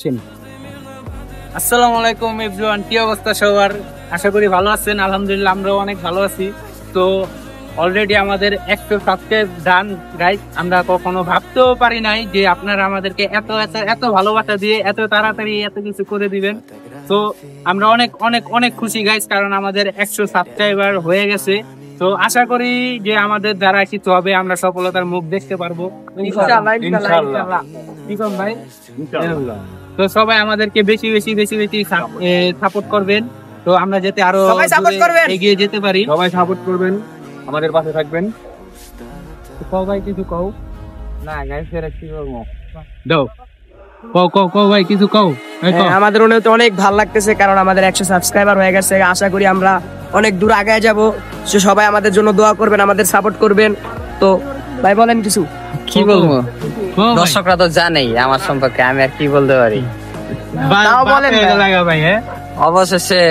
করছেন। আসসালামু আলাইকুম এভরিওয়ান, কি অবস্থা সবার? আশা করি ভালো আছেন। আলহামদুলিল্লাহ আমরাও অনেক ভালো আছি। তো অলরেডি আমাদের 100 সাবস্ক্রাইব ডান গাইস। আমরা কখনো ভাবতেও পারি নাই যে আপনারা আমাদেরকে এত এত এত ভালোবাসা দিয়ে এত তাড়াতাড়ি এত কিছু করে দিবেন। তো আমরা অনেক অনেক অনেক খুশি গাইস, কারণ আমাদের 100 সাবস্ক্রাইবার হয়ে গেছে। তো আশা করি যে আমাদের দ্বারা কিছু হবে, আমরা সফলতার মুখ দেখতে পারবো ইনশাআল্লাহ ইনশাআল্লাহ। ঠিক আছে ভাই, ইনশাআল্লাহ। তো সবাই আমাদেরকে বেশি বেশি বেশি বেশি সাপোর্ট করবেন, তো আমরা যাতে আরো এগিয়ে যেতে পারি। সবাই সাপোর্ট করবেন, আমাদের পাশে থাকবেন। ভাই কিছু কও না গাইস, এর কি বলবো দাও, কও কও কও ভাই কিছু কও। আমাদের অনেক ভালো লাগতেছে, কারণ আমাদের 100 সাবস্ক্রাইবার হয়ে গেছে। আশা করি আমরা অনেক দূর আগায় যাব। সবাই আমাদের জন্য দোয়া করবেন, আমাদের সাপোর্ট করবেন। তো ভাই বলেন কিছু। কি বলবো, দর্শকরা তো জানেই আমার সম্পর্কে, আমি আর কি বলতে পারি। অবশেষে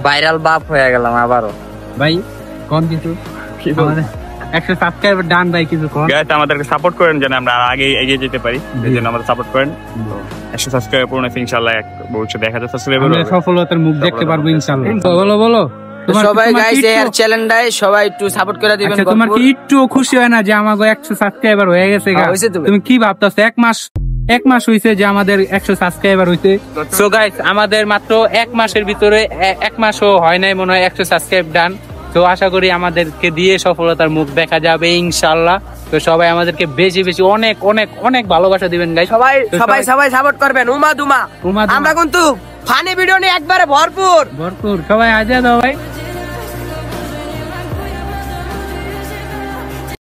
ভাইরাল বাপ হয়ে গেলাম আবারও। ভাই কোন কিছু 100 সাবস্ক্রাইবার ডান ভাই, কিছু কোন গাইস আমাদেরকে সাপোর্ট করেন যেন আমরা আগে এগিয়ে যেতে পারি, এই জন্য আমাদের সাপোর্ট করেন। 100 সাবস্ক্রাইবার পূর্ণ ইনশাআল্লাহ ভবিষ্যতে 1000 সাবস্ক্রাইবার আমরা সফলতার মুখ দেখতে পারবো ইনশাআল্লাহ। বলো বলো সবাই গাইস এর চ্যানেলটাই সবাই একটু সাপোর্ট করে দিবেন। তোমার কি একটু খুশি হয় না যে আমাগো 100 সাবস্ক্রাইবার হয়ে গেছে? তুমি কি ভাবতাছো? এক মাস হইছে যে আমাদের 100 সাবস্ক্রাইবার হইছে। সো গাইস আমাদের মাত্র 1 মাসের ভিতরে, 1 মাসও হয় নাই মনে হয় 100 সাবস্ক্রাইব ডান। তো আশা করি আমাদেরকে দিয়ে সফলতার মুখ দেখা যাবে ইনশাআল্লাহ। তো সবাই আমাদেরকে বেশি বেশি অনেক অনেক অনেক ভালোবাসা দিবেন গাইস। সবাই সবাই সবাই সাপোর্ট করবেন। উমা দুমা আমরা কিন্তু ফানি ভিডিও নিয়ে একবারে ভরপুর। সবাই আজা দাও ভাই।